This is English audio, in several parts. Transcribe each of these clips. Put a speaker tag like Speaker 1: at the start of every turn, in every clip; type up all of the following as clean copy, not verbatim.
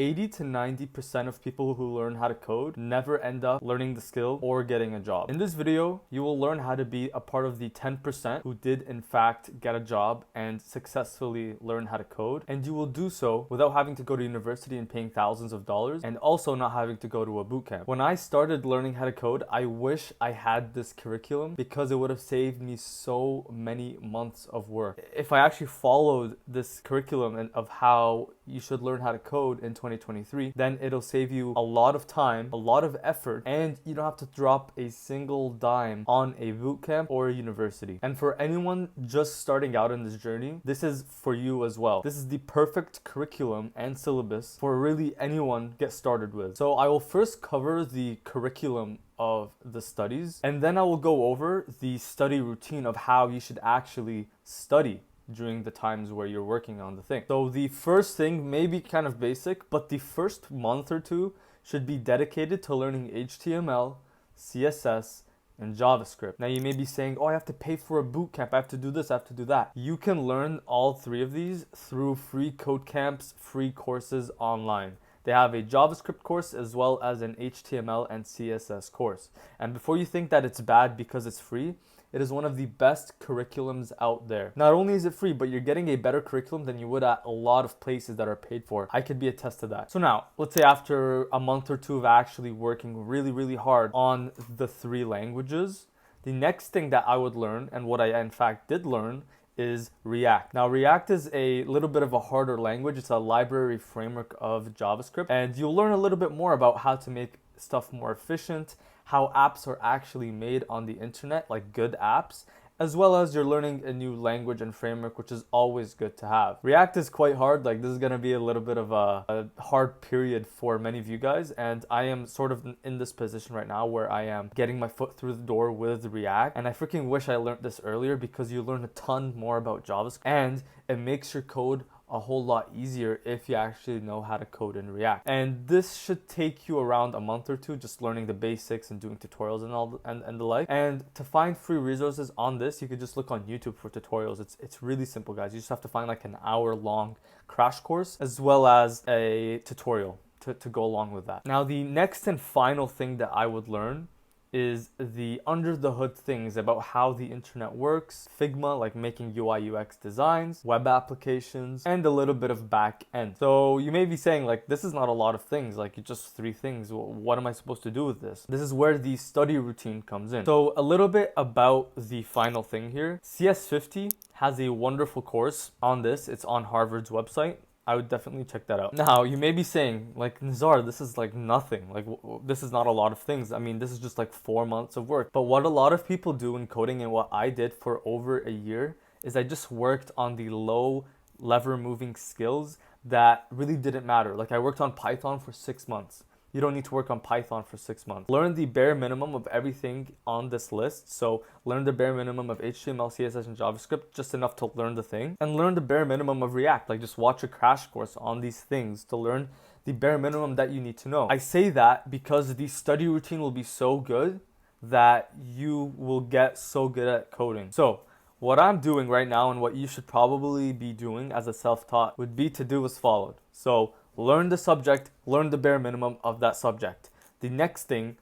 Speaker 1: 80 to 90% of people who learn how to code never end up learning the skill or getting a job. In this video, you will learn how to be a part of the 10% who did in fact get a job and successfully learn how to code. And you will do so without having to go to university and paying thousands of dollars, and also not having to go to a bootcamp. When I started learning how to code, I wish I had this curriculum because it would have saved me so many months of work. If I actually followed this curriculum and of how you should learn how to code in 2023, then it'll save you a lot of time, a lot of effort, and you don't have to drop a single dime on a bootcamp or a university. And for anyone just starting out in this journey, this is for you as well. This is the perfect curriculum and syllabus for really anyone get started with. So I will first cover the curriculum of the studies, and then I will go over the study routine of how you should actually study during the times where you're working on the thing. So the first thing may be kind of basic, but the first month or two should be dedicated to learning HTML, CSS, and JavaScript. Now you may be saying, oh, I have to pay for a bootcamp, I have to do this, I have to do that. You can learn all three of these through free code camps, free courses online. They have a JavaScript course as well as an HTML and CSS course. And before you think that it's bad because it's free, it is one of the best curriculums out there. Not only is it free, but you're getting a better curriculum than you would at a lot of places that are paid for. I could be a test to that. So now, let's say after a month or two of actually working really hard on the three languages, the next thing that I would learn, and what I in fact did learn, is React. Now React is a little bit of a harder language. It's a library framework of JavaScript, and you'll learn a little bit more about how to make stuff more efficient, how apps are actually made on the internet, like good apps, as well as you're learning a new language and framework, which is always good to have. React is quite hard. Like, this is gonna be a little bit of a hard period for many of you guys, and I am sort of in this position right now where I am getting my foot through the door with React, and I freaking wish I learned this earlier because you learn a ton more about JavaScript, and it makes your code a whole lot easier if you actually know how to code in React. And this should take you around a month or two, just learning the basics and doing tutorials and all and the like. And to find free resources on this, you could just look on YouTube for tutorials. It's really simple, guys. You just have to find like an hour-long crash course as well as a tutorial to go along with that. Now, the next and final thing that I would learn is the under the hood things about how the internet works, Figma, like making UI UX designs, web applications, and a little bit of back end. So you may be saying, like, this is not a lot of things, like it's just 3 things. What am I supposed to do with this? This is where the study routine comes in. So a little bit about the final thing here. CS50 has a wonderful course on this. It's on Harvard's website. I would definitely check that out. Now, you may be saying, like, Nizar, this is like nothing. Like, this is not a lot of things. I mean, this is just like 4 months of work. But what a lot of people do in coding, and what I did for over a year, is I just worked on the low lever moving skills that really didn't matter. Like, I worked on Python for 6 months. You don't need to work on Python for 6 months. Learn the bare minimum of everything on this list. So learn the bare minimum of HTML, CSS, and JavaScript, just enough to learn the thing. And learn the bare minimum of React. Like, just watch a crash course on these things to learn the bare minimum that you need to know. I say that because the study routine will be so good that you will get so good at coding. So what I'm doing right now, and what you should probably be doing as a self-taught, would be to do as followed. So learn the subject, learn the bare minimum of that subject. The next thing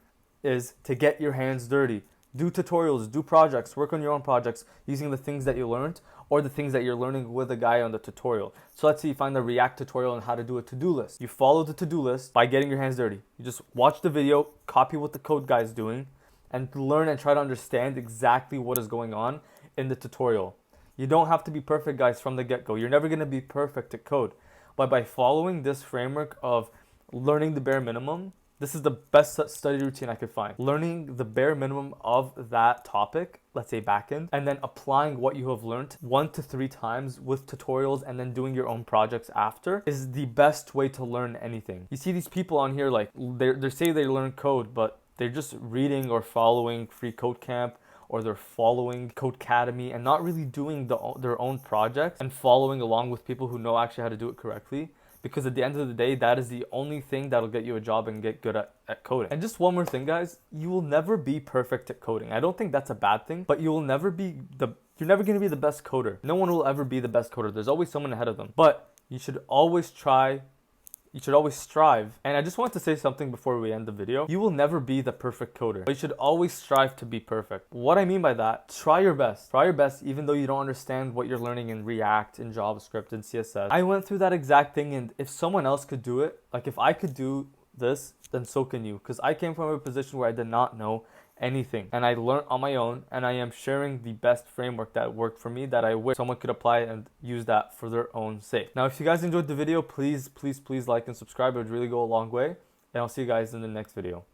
Speaker 1: is to get your hands dirty. Do tutorials, do projects, work on your own projects using the things that you learned or the things that you're learning with a guy on the tutorial. So let's say you find the React tutorial on how to do a to-do list. You follow the to-do list by getting your hands dirty. You just watch the video, copy what the code guy is doing, and learn and try to understand exactly what is going on in the tutorial. You don't have to be perfect, guys, from the get-go. You're never going to be perfect at code. But by following this framework of learning the bare minimum, this is the best study routine I could find. Learning the bare minimum of that topic, let's say backend, and then applying what you have learned 1 to 3 times with tutorials and then doing your own projects after is the best way to learn anything. You see these people on here, like, they say they learn code, but they're just reading or following Free Code Camp, or they're following Codecademy and not really doing their own projects and following along with people who know actually how to do it correctly. Because at the end of the day, that is the only thing that'll get you a job and get good at coding. And just one more thing, guys, you will never be perfect at coding. I don't think that's a bad thing, but you will never be you're never going to be the best coder. No one will ever be the best coder. There's always someone ahead of them. But you should always try You should always strive. And I just want to say something before we end the video. You will never be the perfect coder, but you should always strive to be perfect. What I mean by that, try your best. Try your best even though you don't understand what you're learning in React, in JavaScript, in CSS. I went through that exact thing, and if someone else could do it, like if I could do this, then so can you. Because I came from a position where I did not know anything, and I learned on my own, and I am sharing the best framework that worked for me that I wish someone could apply and use that for their own sake. Now, if you guys enjoyed the video, please like and subscribe. It would really go a long way, and I'll see you guys in the next video.